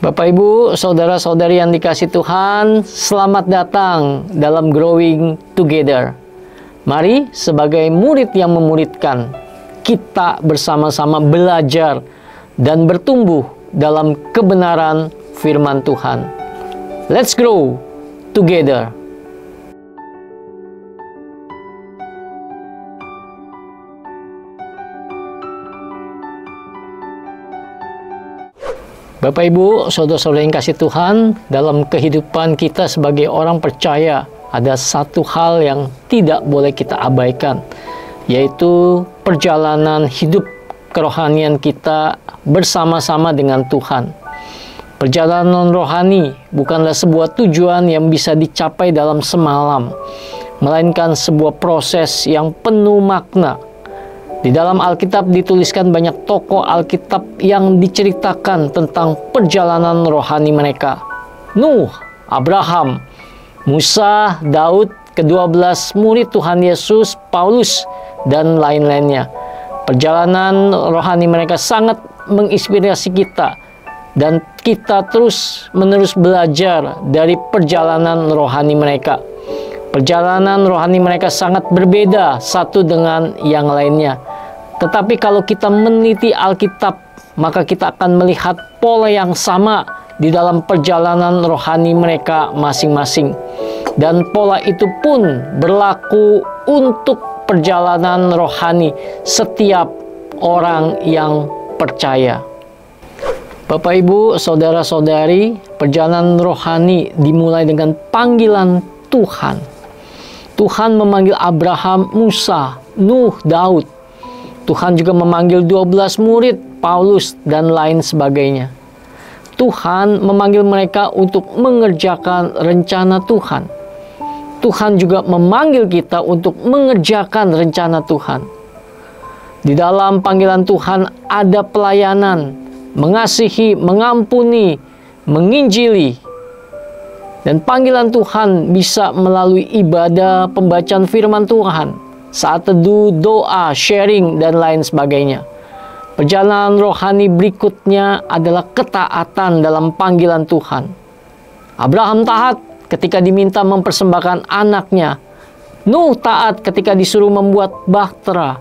Bapak, Ibu, saudara-saudari yang dikasihi Tuhan, selamat datang dalam Growing Together. Mari sebagai murid yang memuridkan, kita bersama-sama belajar dan bertumbuh dalam kebenaran firman Tuhan. Let's grow together. Bapak, Ibu, saudara-saudara yang kasih Tuhan, dalam kehidupan kita sebagai orang percaya, ada satu hal yang tidak boleh kita abaikan, yaitu perjalanan hidup kerohanian kita bersama-sama dengan Tuhan. Perjalanan rohani bukanlah sebuah tujuan yang bisa dicapai dalam semalam, melainkan sebuah proses yang penuh makna. Di dalam Alkitab dituliskan banyak tokoh Alkitab yang diceritakan tentang perjalanan rohani mereka. Nuh, Abraham, Musa, Daud, ke-12 murid Tuhan Yesus, Paulus, dan lain-lainnya. Perjalanan rohani mereka sangat menginspirasi kita, dan kita terus-menerus belajar dari perjalanan rohani mereka. Perjalanan rohani mereka sangat berbeda satu dengan yang lainnya. Tetapi kalau kita meneliti Alkitab, maka kita akan melihat pola yang sama di dalam perjalanan rohani mereka masing-masing. Dan pola itu pun berlaku untuk perjalanan rohani setiap orang yang percaya. Bapak, Ibu, saudara-saudari, perjalanan rohani dimulai dengan panggilan Tuhan. Tuhan memanggil Abraham, Musa, Nuh, Daud. Tuhan juga memanggil 12 murid, Paulus, dan lain sebagainya. Tuhan memanggil mereka untuk mengerjakan rencana Tuhan. Tuhan juga memanggil kita untuk mengerjakan rencana Tuhan. Di dalam panggilan Tuhan ada pelayanan, mengasihi, mengampuni, menginjili. Dan panggilan Tuhan bisa melalui ibadah, pembacaan firman Tuhan, saat teduh, doa, sharing, dan lain sebagainya. Perjalanan rohani berikutnya adalah ketaatan dalam panggilan Tuhan. Abraham taat ketika diminta mempersembahkan anaknya. Nuh taat ketika disuruh membuat bahtera.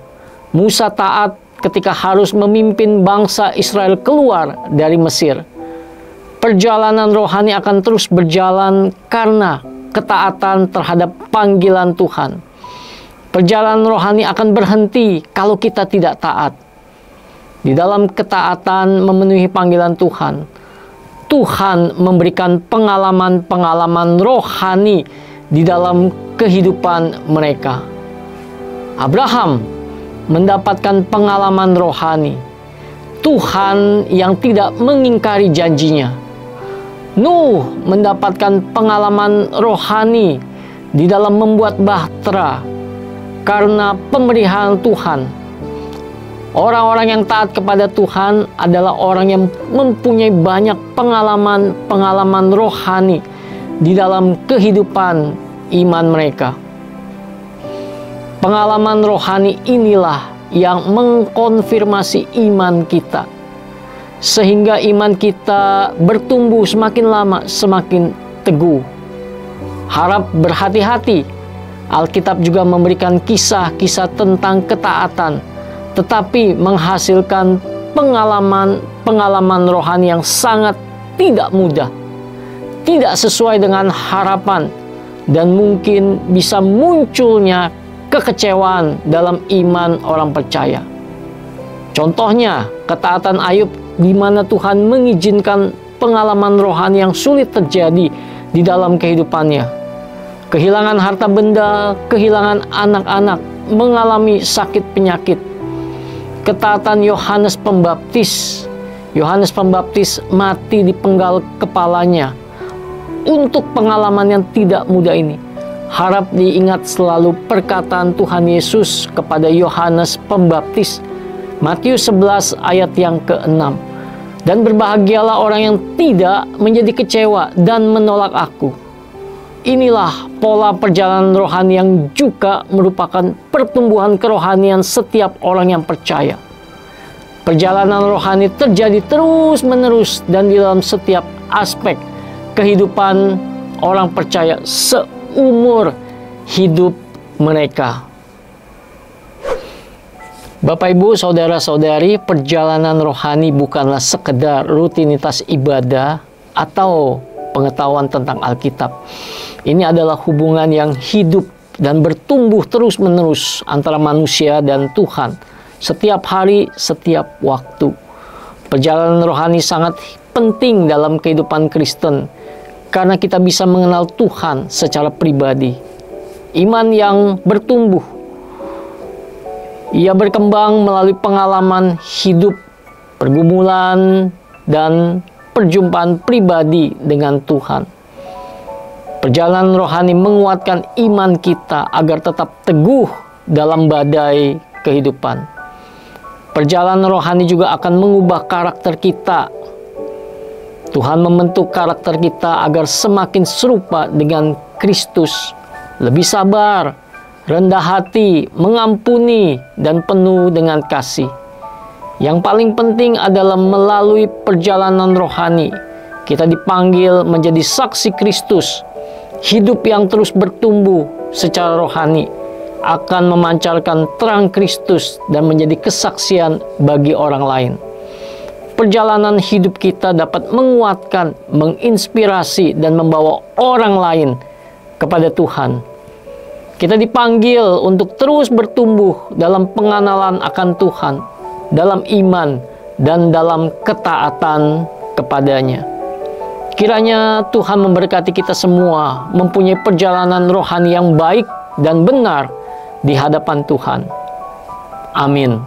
Musa taat ketika harus memimpin bangsa Israel keluar dari Mesir. Perjalanan rohani akan terus berjalan karena ketaatan terhadap panggilan Tuhan. Perjalanan rohani akan berhenti kalau kita tidak taat. Di dalam ketaatan memenuhi panggilan Tuhan, Tuhan memberikan pengalaman-pengalaman rohani di dalam kehidupan mereka. Abraham mendapatkan pengalaman rohani, Tuhan yang tidak mengingkari janjinya. Nuh mendapatkan pengalaman rohani di dalam membuat bahtera karena pemeliharaan Tuhan. Orang-orang yang taat kepada Tuhan adalah orang yang mempunyai banyak pengalaman-pengalaman rohani di dalam kehidupan iman mereka. Pengalaman rohani inilah yang mengkonfirmasi iman kita, sehingga iman kita bertumbuh semakin lama semakin teguh. Harap berhati-hati. Alkitab juga memberikan kisah-kisah tentang ketaatan, tetapi menghasilkan pengalaman rohani yang sangat tidak mudah, tidak sesuai dengan harapan, dan mungkin bisa munculnya kekecewaan dalam iman orang percaya. Contohnya, ketaatan Ayub di mana Tuhan mengizinkan pengalaman rohani yang sulit terjadi di dalam kehidupannya. Kehilangan harta benda, kehilangan anak-anak, mengalami sakit penyakit. Ketaatan Yohanes Pembaptis. Yohanes Pembaptis mati dipenggal kepalanya. Untuk pengalaman yang tidak mudah ini, harap diingat selalu perkataan Tuhan Yesus kepada Yohanes Pembaptis. Matius 11 ayat yang ke-6. Dan berbahagialah orang yang tidak menjadi kecewa dan menolak aku. Inilah pola perjalanan rohani yang juga merupakan pertumbuhan kerohanian setiap orang yang percaya. Perjalanan rohani terjadi terus-menerus dan di dalam setiap aspek kehidupan orang percaya seumur hidup mereka. Bapak, Ibu, saudara-saudari, perjalanan rohani bukanlah sekedar rutinitas ibadah atau pengetahuan tentang Alkitab. Ini adalah hubungan yang hidup dan bertumbuh terus-menerus antara manusia dan Tuhan. Setiap hari, setiap waktu. Perjalanan rohani sangat penting dalam kehidupan Kristen karena kita bisa mengenal Tuhan secara pribadi. Iman yang bertumbuh, ia berkembang melalui pengalaman hidup, pergumulan, dan perjumpaan pribadi dengan Tuhan. Perjalanan rohani menguatkan iman kita agar tetap teguh dalam badai kehidupan. Perjalanan rohani juga akan mengubah karakter kita. Tuhan membentuk karakter kita agar semakin serupa dengan Kristus, lebih sabar, rendah hati, mengampuni, dan penuh dengan kasih. Yang paling penting adalah melalui perjalanan rohani, kita dipanggil menjadi saksi Kristus. Hidup yang terus bertumbuh secara rohani akan memancarkan terang Kristus dan menjadi kesaksian bagi orang lain. Perjalanan hidup kita dapat menguatkan, menginspirasi, dan membawa orang lain kepada Tuhan. Kita dipanggil untuk terus bertumbuh dalam pengenalan akan Tuhan, dalam iman, dan dalam ketaatan kepadanya. Kiranya Tuhan memberkati kita semua mempunyai perjalanan rohani yang baik dan benar di hadapan Tuhan. Amin.